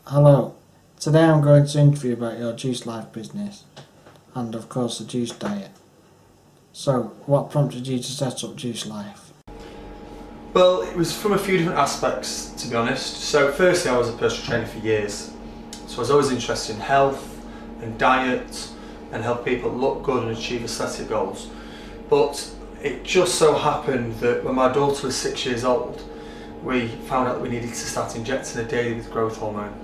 Hello, today I'm going to interview about your Juice Life business and of course the Juice Diet. So, what prompted you to set up Juice Life? Well, it was from a few different aspects, to be honest. So firstly, I was a personal trainer for years. So I was always interested in health and diet and help people look good and achieve aesthetic goals. But it just so happened that when my daughter was 6 years old, we found out that we needed to start injecting her daily with growth hormone.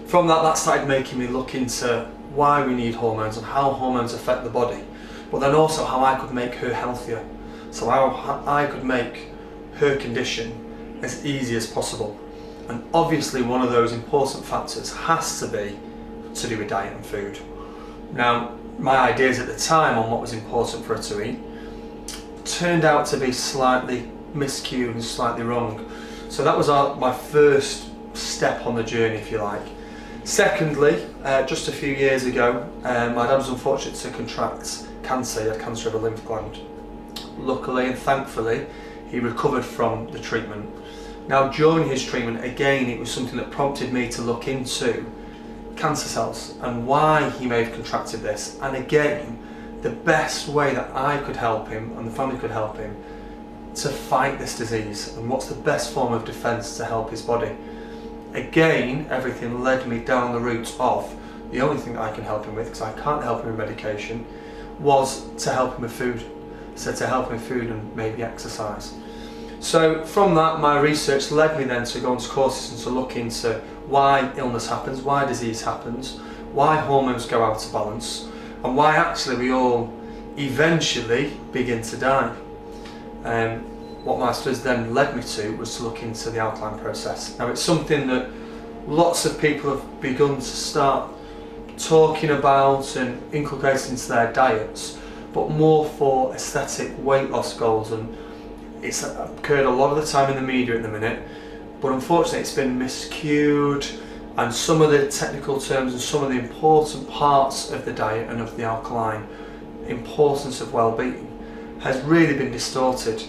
From that started making me look into why we need hormones and how hormones affect the body, but then also how I could make her healthier. So how I could make her condition as easy as possible. And obviously one of those important factors has to be to do with diet and food. Now, my ideas at the time on what was important for her to eat turned out to be slightly miscued and slightly wrong. So that was my first step on the journey, if you like. Secondly, just a few years ago, my dad was unfortunate to contract cancer. He had cancer of a lymph gland. Luckily and thankfully, he recovered from the treatment. Now, during his treatment, again, it was something that prompted me to look into cancer cells and why he may have contracted this. And again, the best way that I could help him and the family could help him to fight this disease, and what's the best form of defense to help his body. Again, everything led me down the route of the only thing that I can help him with, because I can't help him with medication, was to help him with food. So to help him with food and maybe exercise. So from that, my research led me then to go onto courses and to look into why illness happens, why disease happens, why hormones go out of balance, and why actually we all eventually begin to die. What my studies then led me to was to look into the alkaline process. Now, it's something that lots of people have begun to start talking about and inculcating into their diets, but more for aesthetic weight loss goals, and it's occurred a lot of the time in the media at the minute, but unfortunately it's been miscued, and some of the technical terms and some of the important parts of the diet and of the alkaline importance of well-being has really been distorted.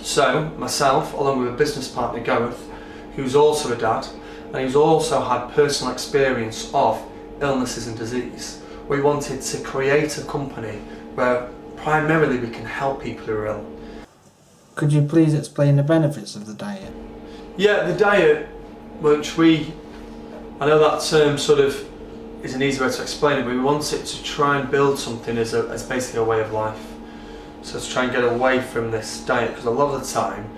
So myself, along with a business partner, Gareth, who's also a dad and who's also had personal experience of illnesses and disease, we wanted to create a company where primarily we can help people who are ill. Could you please explain the benefits of the diet? Yeah, the diet, which I know that term sort of is an easy way to explain it, but we want it to try and build something as basically a way of life. So to try and get away from this diet, because a lot of the time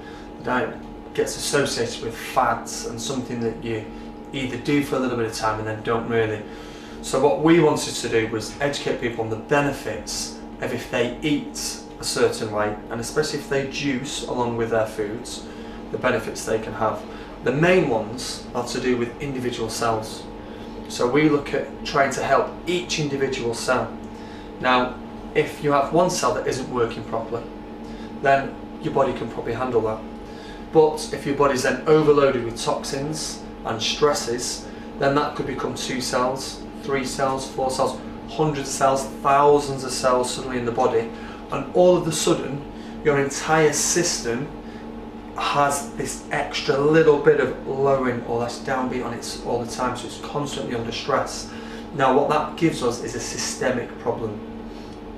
the diet gets associated with fads and something that you either do for a little bit of time and then don't really. So what we wanted to do was educate people on the benefits of if they eat a certain way, and especially if they juice along with their foods, the benefits they can have. The main ones are to do with individual cells. So we look at trying to help each individual cell. Now, if you have one cell that isn't working properly, then your body can probably handle that. But if your body's then overloaded with toxins and stresses, then that could become 2 cells, 3 cells, 4 cells, hundreds of cells, thousands of cells suddenly in the body, and all of a sudden your entire system has this extra little bit of lowering or less downbeat on it all the time, so it's constantly under stress. Now what that gives us is a systemic problem.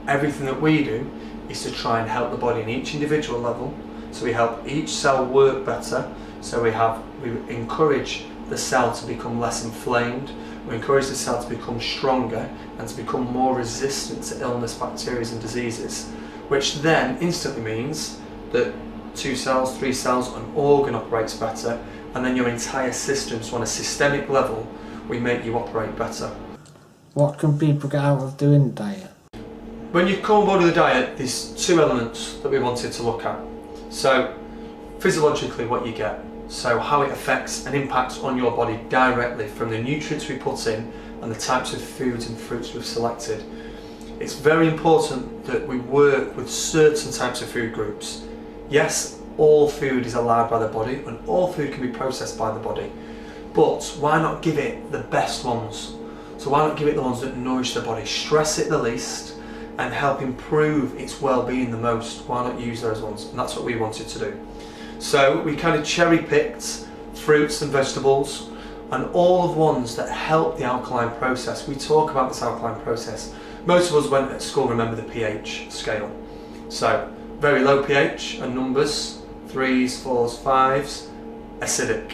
Everything that we do is to try and help the body in each individual level, so we help each cell work better, so we encourage the cell to become less inflamed, we encourage the cell to become stronger and to become more resistant to illness, bacteria and diseases, which then instantly means that 2 cells, 3 cells, an organ operates better, and then your entire system, so on a systemic level, we make you operate better. What can people get out of doing the diet? When you come on board with the diet, there's 2 elements that we wanted to look at. So, physiologically what you get, so how it affects and impacts on your body directly from the nutrients we put in and the types of foods and fruits we've selected. It's very important that we work with certain types of food groups. Yes, all food is allowed by the body and all food can be processed by the body, but why not give it the best ones? So why not give it the ones that nourish the body, stress it the least, and help improve its well-being the most? Why not use those ones? And that's what we wanted to do. So we kind of cherry-picked fruits and vegetables and all of ones that help the alkaline process. We talk about this alkaline process. Most of us went at school remember the pH scale. So very low pH and numbers, 3s, 4s, 5s, acidic.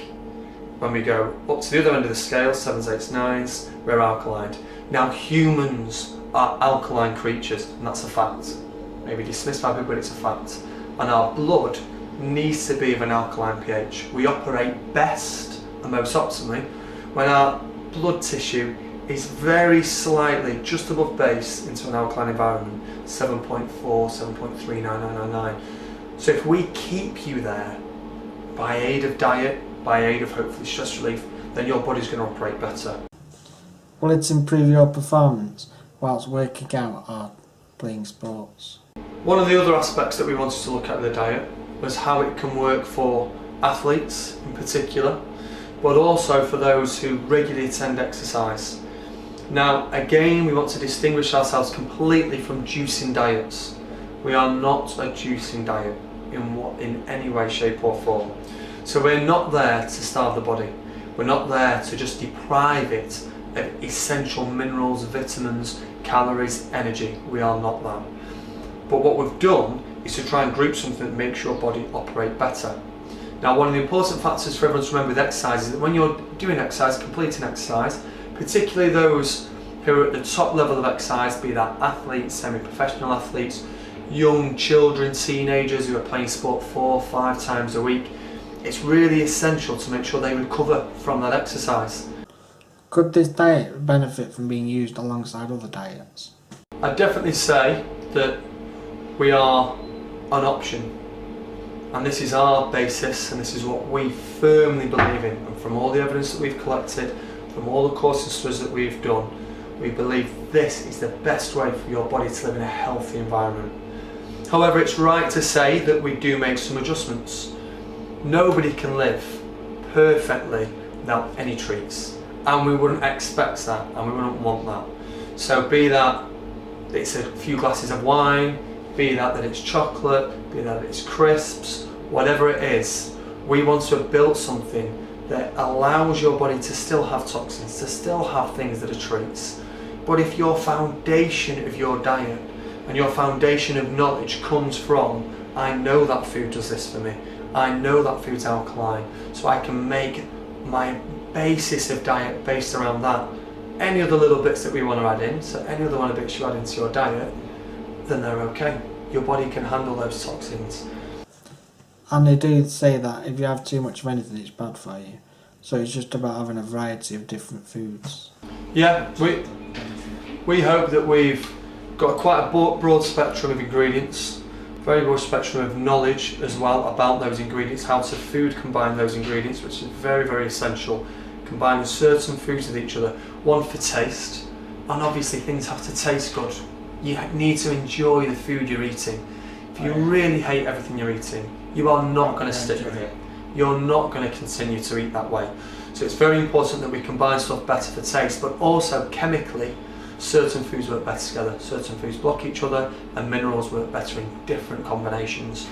When we go up to the other end of the scale, 7s, 8s, 9s, we're alkaline. Now humans are alkaline creatures, and that's a fact. Maybe dismissed by people, but it's a fact. And our blood needs to be of an alkaline pH. We operate best and most optimally when our blood tissue is very slightly just above base into an alkaline environment, 7.4, 7.39999. So if we keep you there by aid of diet, by aid of hopefully stress relief, then your body's going to operate better. Will it improve your performance whilst working out or playing sports? One of the other aspects that we wanted to look at with the diet was how it can work for athletes in particular, but also for those who regularly attend exercise. Now again, we want to distinguish ourselves completely from juicing diets. We are not a juicing diet in any way, shape or form. So we're not there to starve the body. We're not there to just deprive it of essential minerals, vitamins, calories, energy. We are not that. But what we've done is to try and group something that makes your body operate better. Now one of the important factors for everyone to remember with exercise is that when you're doing exercise, completing exercise, particularly those who are at the top level of exercise, be that athletes, semi-professional athletes, young children, teenagers who are playing sport 4 or 5 times a week, it's really essential to make sure they recover from that exercise. Could this diet benefit from being used alongside other diets? I'd definitely say that we are an option, and this is our basis and this is what we firmly believe in, and from all the evidence that we've collected, from all the course and studies that we've done, we believe this is the best way for your body to live in a healthy environment. However, it's right to say that we do make some adjustments. Nobody can live perfectly without any treats, and we wouldn't expect that and we wouldn't want that. So be that it's a few glasses of wine, be that it's chocolate, be that it's crisps, whatever it is, we want to build something that allows your body to still have toxins, to still have things that are treats. But if your foundation of your diet and your foundation of knowledge comes from, I know that food does this for me, I know that food's alkaline, so I can make my basis of diet based around that. Any other little bits that we want to add in, so any other one of bits you add into your diet, then they're okay. Your body can handle those toxins. And they do say that if you have too much of anything, it's bad for you. So it's just about having a variety of different foods. Yeah, we hope that we've got quite a broad spectrum of ingredients, very broad spectrum of knowledge as well about those ingredients, how to food combine those ingredients, which is very, very essential. Combining certain foods with each other, one for taste, and obviously things have to taste good. You need to enjoy the food you're eating. If you really hate everything you're eating, you are not going to stick with it. You're not going to continue to eat that way. So it's very important that we combine stuff better for taste, but also chemically, certain foods work better together. Certain foods block each other, and minerals work better in different combinations.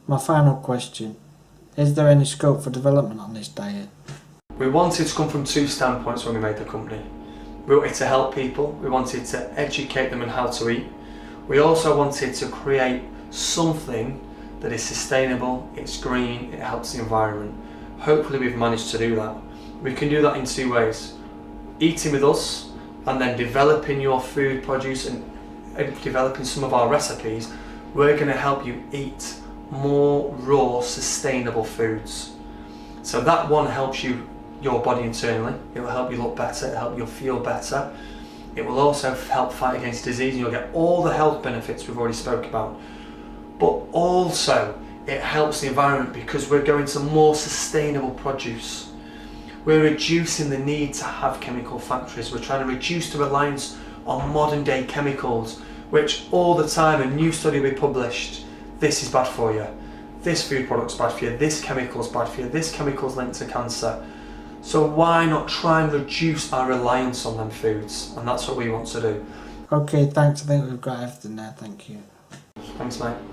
My final question, is there any scope for development on this diet? We wanted to come from 2 standpoints when we made the company. We wanted to help people, we wanted to educate them on how to eat. We also wanted to create something that is sustainable, it's green, it helps the environment. Hopefully we've managed to do that. We can do that in 2 ways. Eating with us and then developing your food produce and developing some of our recipes. We're going to help you eat more raw, sustainable foods. So that one helps your body internally. It will help you look better, it'll help you feel better. It will also help fight against disease, and you'll get all the health benefits we've already spoke about. But also it helps the environment because we're going to more sustainable produce. We're reducing the need to have chemical factories. We're trying to reduce the reliance on modern day chemicals, which all the time a new study we published, this is bad for you, this food product's bad for you, this chemical's bad for you, this chemical's linked to cancer. So why not try and reduce our reliance on them foods? And that's what we want to do. Okay, thanks. I think we've got everything there. Thank you. Thanks, mate.